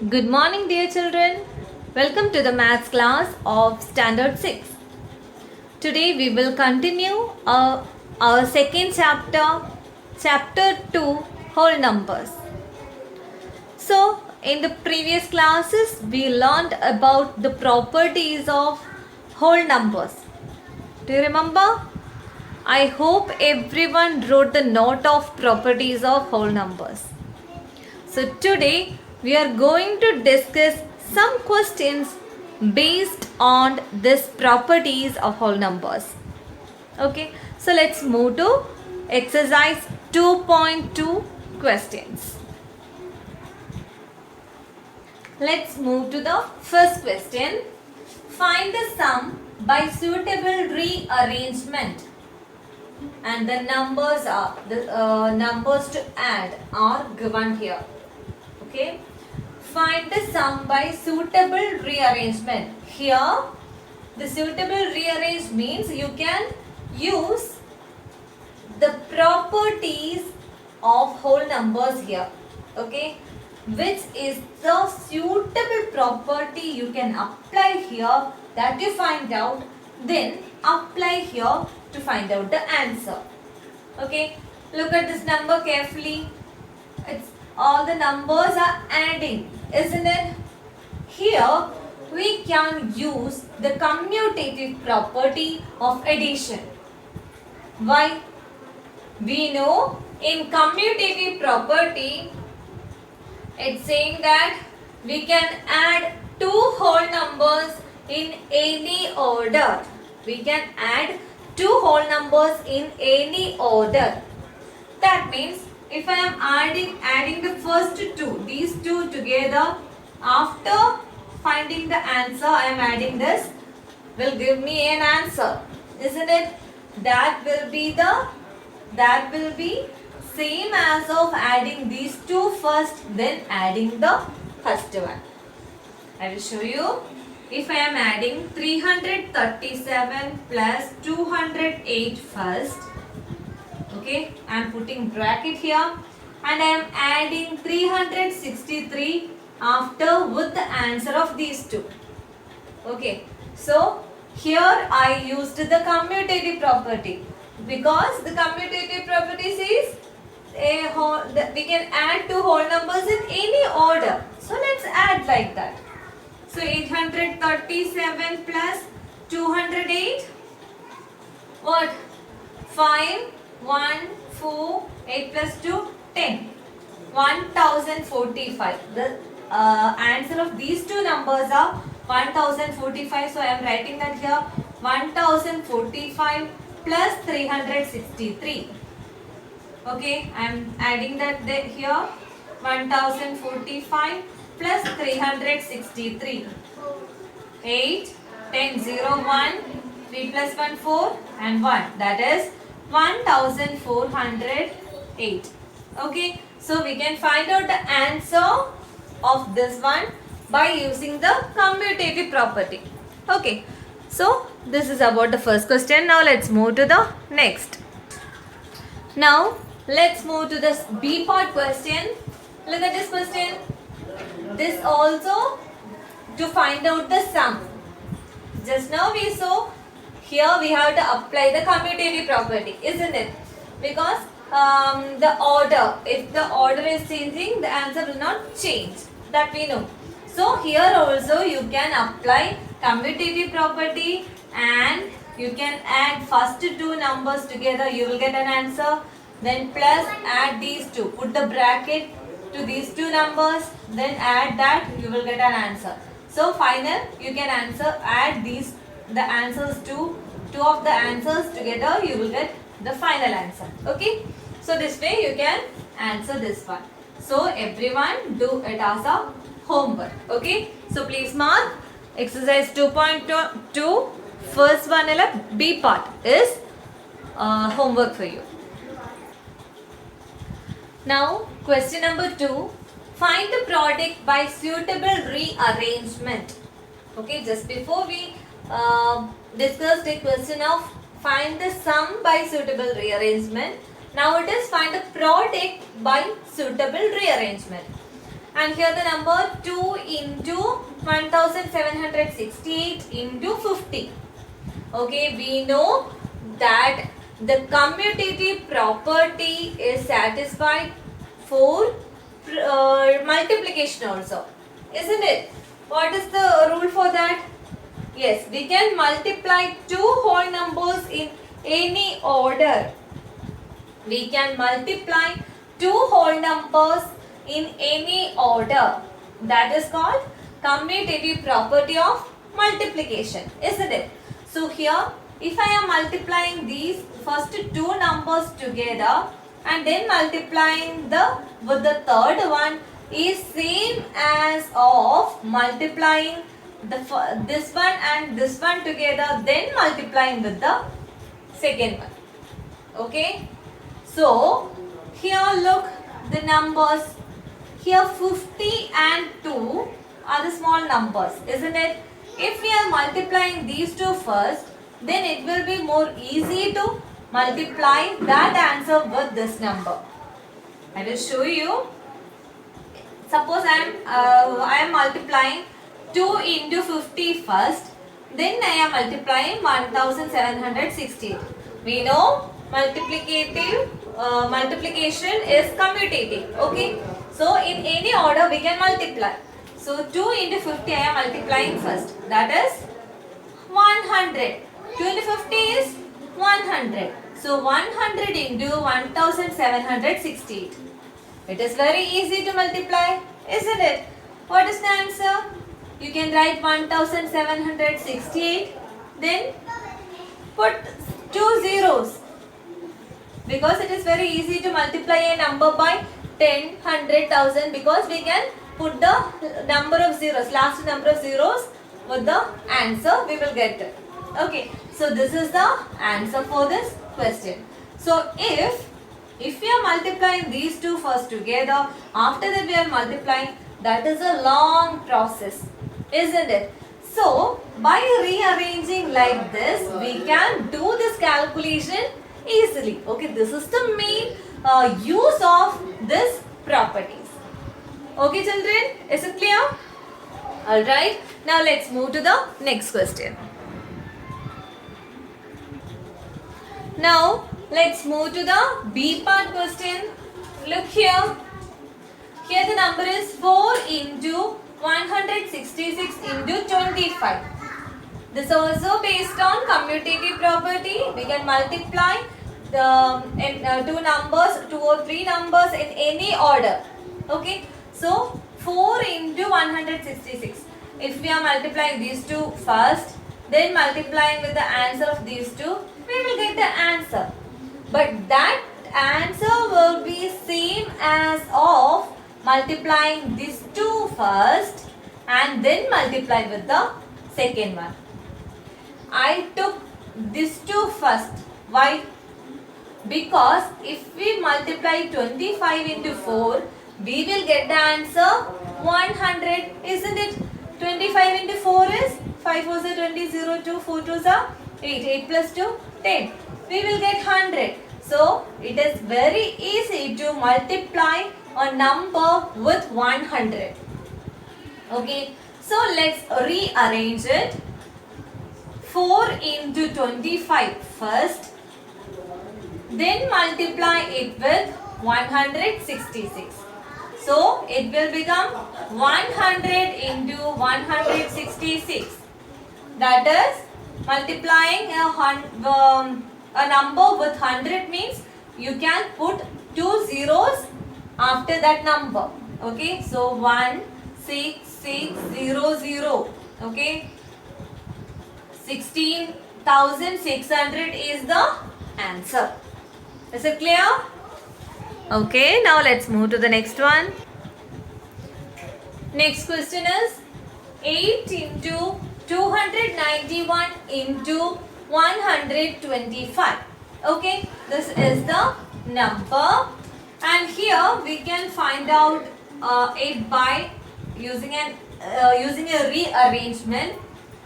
Good morning, dear children. Welcome to the maths class of Standard 6. Today we will continue our second chapter 2, whole numbers. So, in the previous classes, we learned about the properties of whole numbers. Do you remember? I hope everyone wrote the note of properties of whole numbers. So today we are going to discuss some questions based on these properties of whole numbers. Okay, so let's move to exercise 2.2 questions. Let's move to the first question. Find the sum by suitable rearrangement, and the numbers to add are given here. Okay, find the sum by suitable rearrangement. Here the suitable rearrange means you can use the properties of whole numbers here. Okay, which is the suitable property you can apply here, that you find out, then apply here to find out the answer. Okay, look at this number carefully. It's all the numbers are adding, isn't it? Here we can use the commutative property of addition. Why? We know in commutative property it's saying that we can add two whole numbers in any order. We can add two whole numbers in any order. That means if I am adding the first two, these two together, after finding the answer, I am adding this, will give me an answer, isn't it? That will be same as of adding these two first, then adding the first one. I will show you. If I am adding 337 plus 208 first, okay, I am putting bracket here, and I am adding 363 after with the answer of these two. Okay, so here I used the commutative property, because the commutative property says we can add two whole numbers in any order. So let's add like that. So 837 plus 208, what? 5, 1, 4, 8 plus 2, 10. 1045. The answer of these two numbers are 1045. So I am writing that here, 1045 plus 363. Okay, I am adding that here, 1045 plus 363. 8, 10, 0, 1, 3 plus 1, 4 and 1. That is 1408. Okay, so we can find out the answer of this one by using the commutative property. Okay, so this is about the first question. Now let's move to the next. Now let's move to this B part question. Look at this question. This also to find out the sum. Just now we saw here we have to apply the commutative property, isn't it? Because the order, if the order is changing, the answer will not change. That we know. So here also you can apply commutative property, and you can add first two numbers together, you will get an answer. Then plus add these two, put the bracket to these two numbers, then add that, you will get an answer. So final, you can add the answers to two of the answers together, you will get the final answer. Okay, so this way you can answer this one. So everyone do it as a homework. Okay, so please mark exercise 2.2 first one B part is homework for you. Now question number 2, find the product by suitable rearrangement. Okay, just before we discussed a question of find the sum by suitable rearrangement. Now it is find the product by suitable rearrangement. And here the number 2 into 1768 into 50. Okay, we know that the commutative property is satisfied for multiplication also, isn't it? What is the rule for that? Yes, we can multiply two whole numbers in any order. We can multiply two whole numbers in any order. That is called commutative property of multiplication, isn't it? So here, if I am multiplying these first two numbers together and then multiplying with the third one is same as of multiplying this one and this one together, then multiplying with the second one. Okay. So here look the numbers. Here 50 and 2 are the small numbers, isn't it? If we are multiplying these two first, then it will be more easy to multiply that answer with this number. I will show you. Suppose I am multiplying 2 into 50 first, then I am multiplying 1768. We know multiplication is commutative. Okay, so in any order we can multiply. So 2 into 50 I am multiplying first, that is 100. 2 into 50 is 100. So 100 into 1768. It is very easy to multiply, isn't it? What is the answer? You can write 1768, then put 2 zeros, because it is very easy to multiply a number by 10, 100, 1000, because we can put the number of zeros, last number of zeros with the answer we will get it. Okay, so this is the answer for this question. So if we are multiplying these two first together, after that we are multiplying, that is a long process, isn't it? So by rearranging like this, we can do this calculation easily. Okay, this is the main use of this properties. Okay children, is it clear? Alright, now let's move to the next question. Now let's move to the B part question. Look here. Here the number is 4 into 166 into 25. This is also based on commutative property. We can multiply the two or three numbers in any order. Okay. So 4 into 166. If we are multiplying these two first, then multiplying with the answer of these two, we will get the answer. But that answer will be same as of multiplying these two first and then multiply with the second one. I took these two first. Why? Because if we multiply 25 into 4, we will get the answer 100, isn't it? 25 into 4 is 5 4s are 20, 0, 2, 4 2s are 8, 8 plus 2, 10. We will get 100. So, it is very easy to multiply a number with 100. Okay, so let's rearrange it. 4 into 25 first, then multiply it with 166. So, it will become 100 into 166. That is, multiplying a number with 100 means you can put 2 zeros after that number. Okay, so 16600. Okay, 16,600 is the answer. Is it clear? Okay, now let's move to the next one. Next question is 8 into 291 into 125. Okay, this is the number, and here we can find out it by using a rearrangement,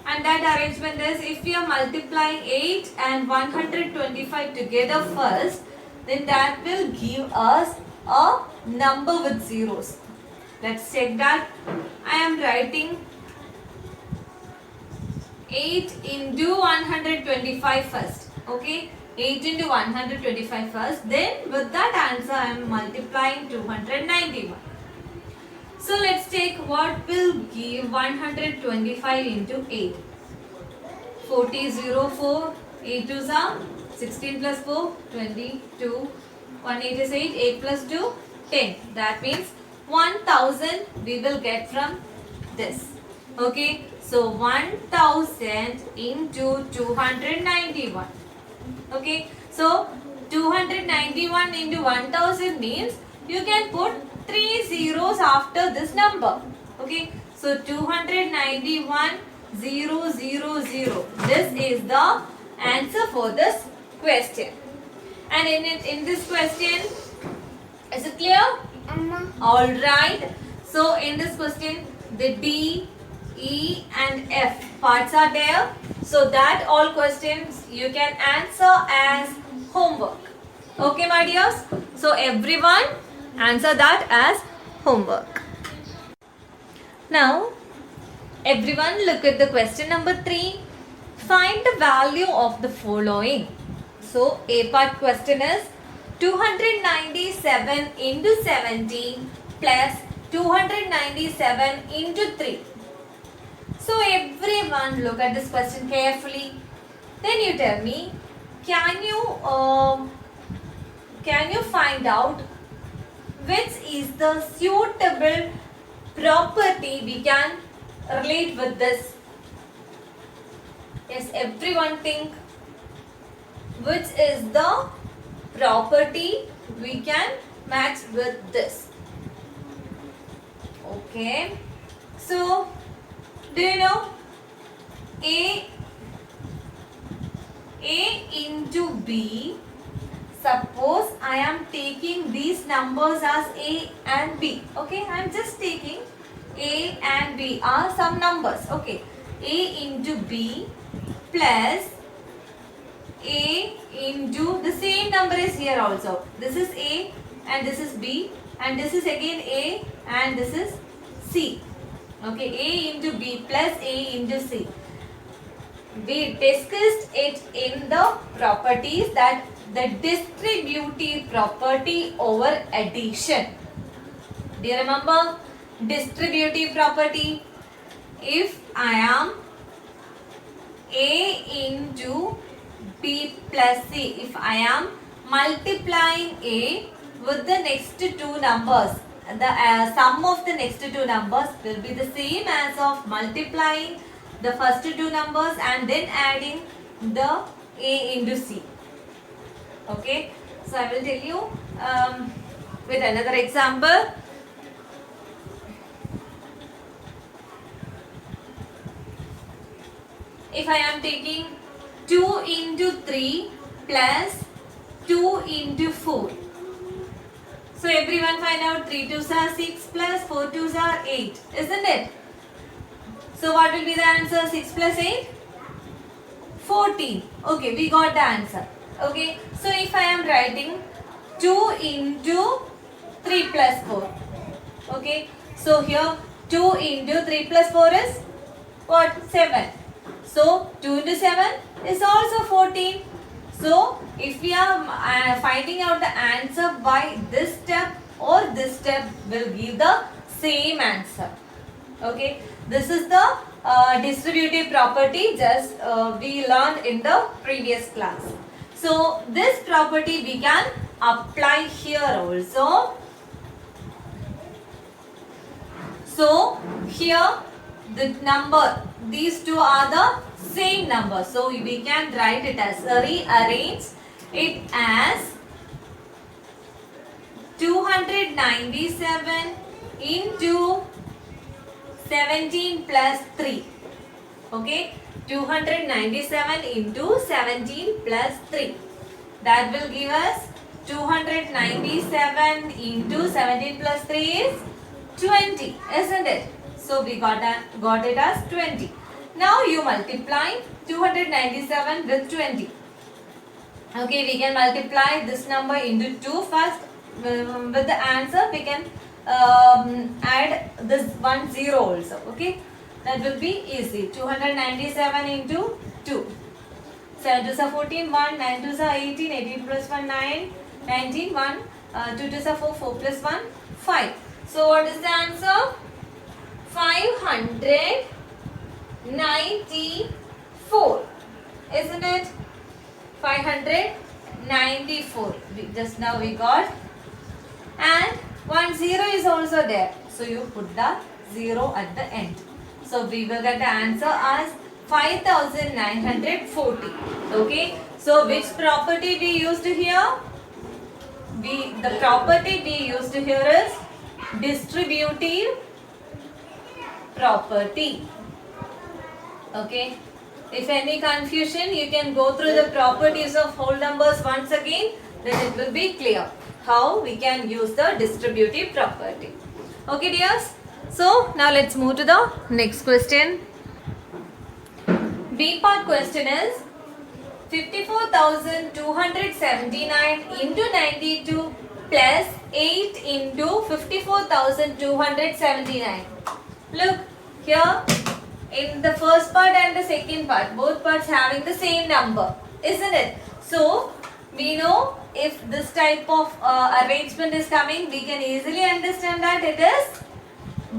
and that arrangement is, if we are multiplying 8 and 125 together first, then that will give us a number with zeros. Let's check that. I am writing 8 into 125 first. Okay, 8 into 125 first. Then with that answer I am multiplying 291. So let's take what will give 125 into 8. 40, 0, 4, 8 2s are 16 plus 4, 22, 1 8 is 8, 8 plus 2, 10. That means 1000 we will get from this. Okay, so 1000 into 291. Okay, so 291 into 1000 means you can put 3 zeros after this number. Okay, so 291 0 0 0. This is the answer for this question. And in this question, is it clear? All right. So in this question, the D, E and F parts are there. So that all questions you can answer as homework. Okay, my dears. So everyone answer that as homework. Now, everyone look at the question number 3. Find the value of the following. So A part question is 297 into 17 plus 297 into 3. So everyone look at this question carefully. Then you tell me, can you find out which is the suitable property we can relate with this? Yes, everyone think which is the property we can match with this. Okay, so do you know A into B? Suppose I am taking these numbers as A and B. Okay, I am just taking A and B are some numbers. Okay, A into B plus A into the same number is here also. This is A and this is B and this is again A and this is C. Okay, A into B plus A into C. We discussed it in the properties, that the distributive property over addition. Do you remember distributive property? If I am A into B plus C, if I am multiplying A with the next two numbers, the sum of the next two numbers will be the same as of multiplying the first two numbers and then adding the A into C. Okay, so I will tell you with another example. If I am taking 2 into 3 plus 2 into 4. So everyone find out 3 2s are 6 plus 4 2s are 8, isn't it? So what will be the answer? 6 plus 8? 14. Okay, we got the answer. Okay, so if I am writing 2 into 3 plus 4. Okay, so here 2 into 3 plus 4 is what? 7. So 2 into 7 is also 14. So if we are finding out the answer by this step or this step, will give the same answer. Okay, this is the distributive property just we learned in the previous class. So this property we can apply here also. So here the number, these two are the same number. So we can write it as, rearrange it as 297 into 17 plus 3. Okay, 297 into 17 plus 3. That will give us 297 into 17 plus 3 is 20, isn't it? So we got it as 20. Now you multiply 297 with 20. Okay, we can multiply this number into 2 first. With the answer we can add this one zero also. Okay, that will be easy. 297 into 2. 7 2s are 14, 1, 9 2s are 18, 18 plus 1, 9, 19, 1, 2 2s are 4, 4 plus 1, 5. So what is the answer? 594, isn't it? 594. Just now we got, and 1 0 is also there. So you put the 0 at the end. So we will get the answer as 5940. Okay. So which property we used here? The property we used here is distributive property. Okay. If any confusion, you can go through the properties of whole numbers once again. Then it will be clear how we can use the distributive property. Okay, dears. So now let's move to the next question. B part question is 54,279 into 92 plus 8 into 54,279. Look here, in the first part and the second part, both parts having the same number, isn't it? So we know if this type of arrangement is coming, we can easily understand that it is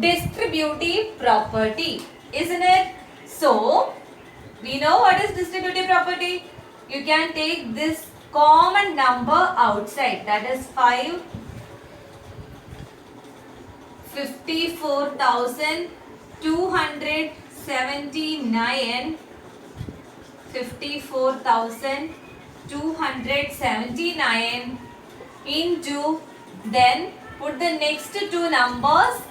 distributive property, isn't it? So we know what is distributive property. You can take this common number outside, that is 54,279 into, then put the next two numbers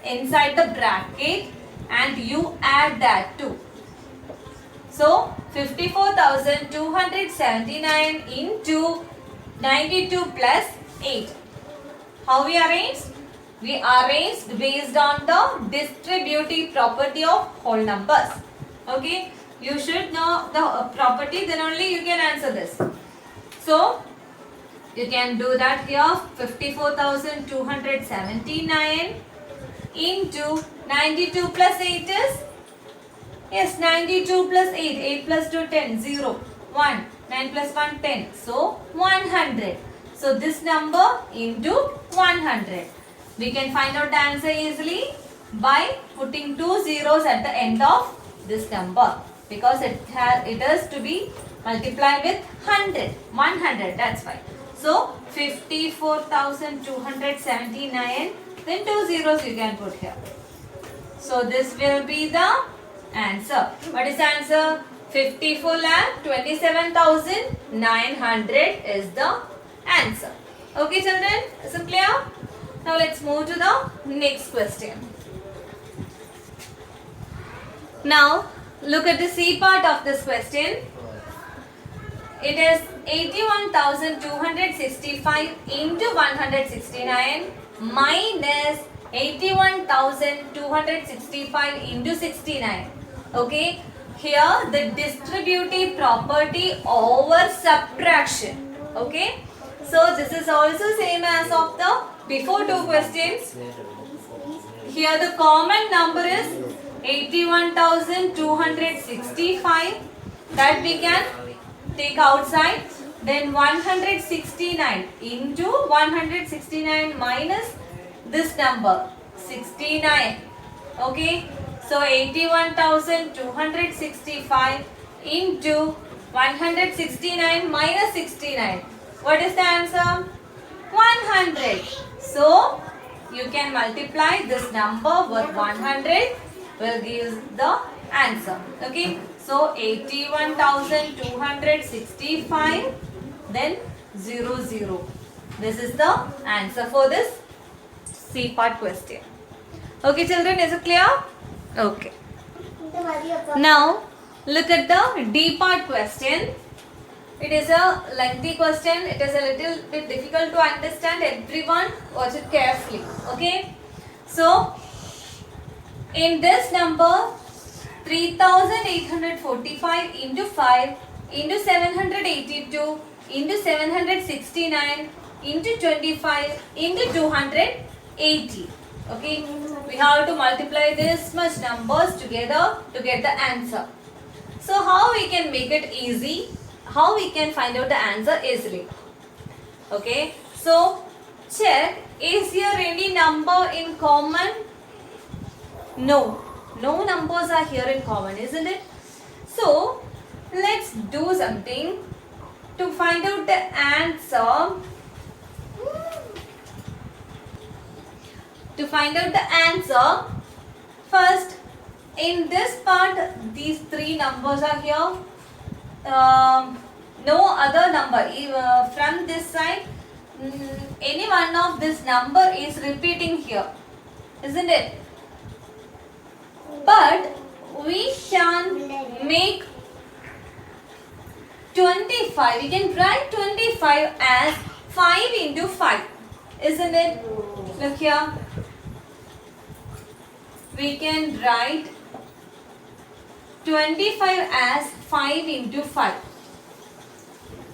inside the bracket and you add that too. So 54,279 into 92 plus 8. How we arranged? We arranged based on the distributive property of whole numbers. Okay, you should know the property, then only you can answer this. So you can do that here. 54,279 into 92 plus 8 is, yes, 92 plus 8, 8 plus 2, 10, 0, 1, 9 plus 1, 10. So 100. So this number into 100. We can find out the answer easily by putting two zeros at the end of this number, because it is to be multiplied with 100. 100, that's why. So 54,279, then two zeros you can put here. So this will be the answer. What is the answer? 54,27,900 is the answer. Okay, children, is it clear? Now let's move to the next question. Now look at the C part of this question. It is 81,265 into 169 minus 81,265 into 69. Okay, here the distributive property over subtraction. Okay, so this is also same as of the before two questions. Here the common number is 81,265, that we can take outside. Then 169 into 169 minus this number 69. Okay, so 81,265 into 169 minus 69. What is the answer? 100. So you can multiply this number with 100, will give the answer. Okay, so 81,265, then 00. This is the answer for this C part question. Okay, children, is it clear? Okay. Now look at the D part question. It is a lengthy question. It is a little bit difficult to understand. Everyone watch it carefully. Okay. So in this number, 3,845 into 5 into 782 into 769 into 25 into 200. 80. Okay, we have to multiply this much numbers together to get the answer. So how we can make it easy? How we can find out the answer easily? Okay, so check, is here any number in common? No, no numbers are here in common, isn't it? So let's do something to find out the answer. To find out the answer, first in this part these three numbers are here. No other number from this side. Any one of this number is repeating here, isn't it? But we can make 25. We can write 25 as 5 into 5, isn't it? Look here. We can write 25 as 5 into 5.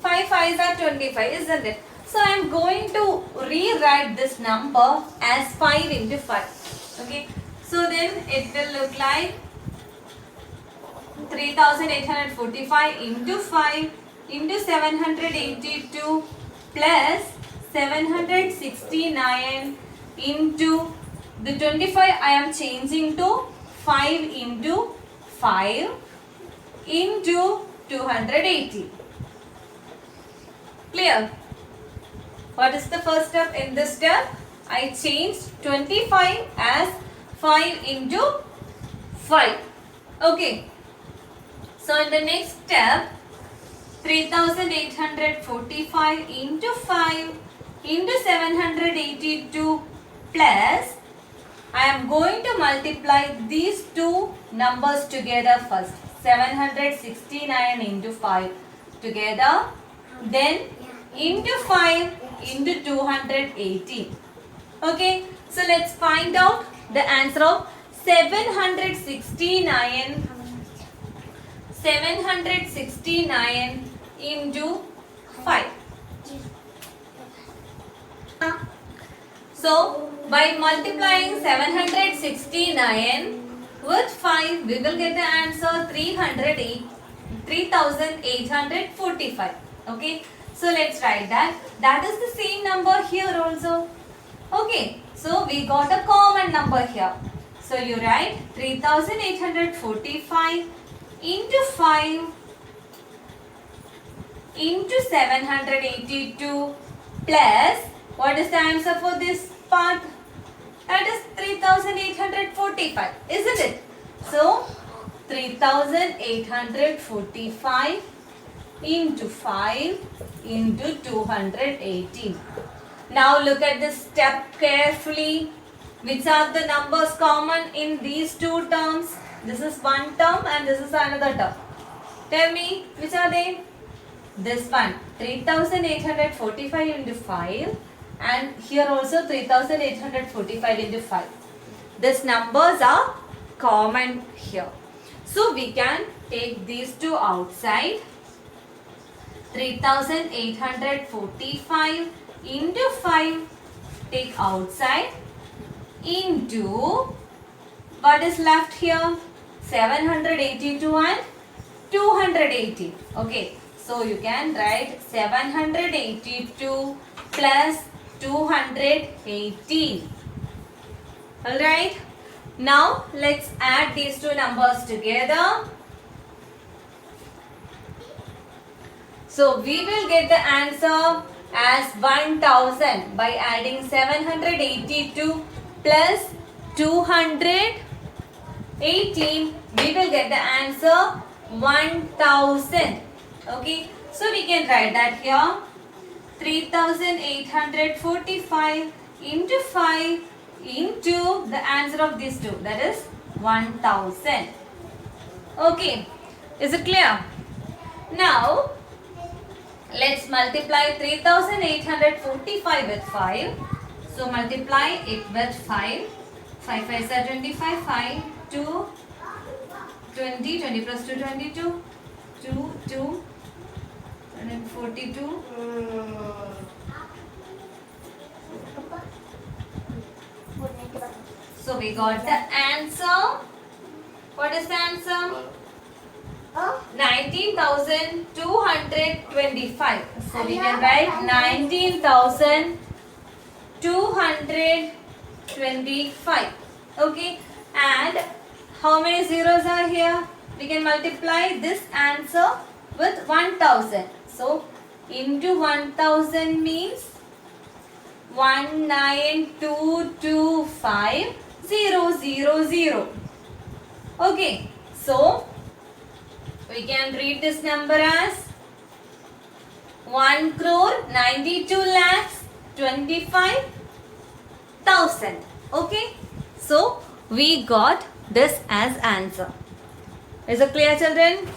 5 5s are 25, isn't it? So I am going to rewrite this number as 5 into 5. Okay. So then it will look like 3845 into 5 into 782 plus 769 into the 25 I am changing to 5 into 5 into 280. Clear? What is the first step in this step? I changed 25 as 5 into 5. Okay. So in the next step, 3845 into 5 into 782 plus, I am going to multiply these two numbers together first. 769 into 5 together, then into 5 into 280. Okay, so let's find out the answer of 769 into 5. So by multiplying 769 with 5, we will get the answer 3845. Okay, so let's write that. That is the same number here also. Okay, so we got a common number here. So you write 3845 into 5 into 782 plus, what is the answer for this part? That is 3845, isn't it? So 3845 into 5 into 280. Now look at this step carefully. Which are the numbers common in these two terms? This is one term and this is another term. Tell me, which are they? This one, 3845 into 5, and here also 3845 into 5. These numbers are common here. So we can take these two outside. 3845 into 5, take outside, into, what is left here? 782 and 280. Okay, so you can write 782 plus 280. Alright, now let's add these two numbers together. So we will get the answer as 1000 by adding 782 plus 218. We will get the answer 1000. Okay, so we can write that here. 3845 into 5 into the answer of these two, that is 1000. Okay, is it clear? Now let's multiply 3845 with 5. So multiply it with 5. 5 5s are 25. 5 2 20. 20 plus 2 22. 2 2 and 42. So we got the answer. What is the answer? 19,225. So we can write 19,225. Okay. And how many zeros are here? We can multiply this answer with 1000. So into 1000 means 19225,000. Okay. So we can read this number as 1,92,25,000. Okay. So we got this as answer. Is it clear, children?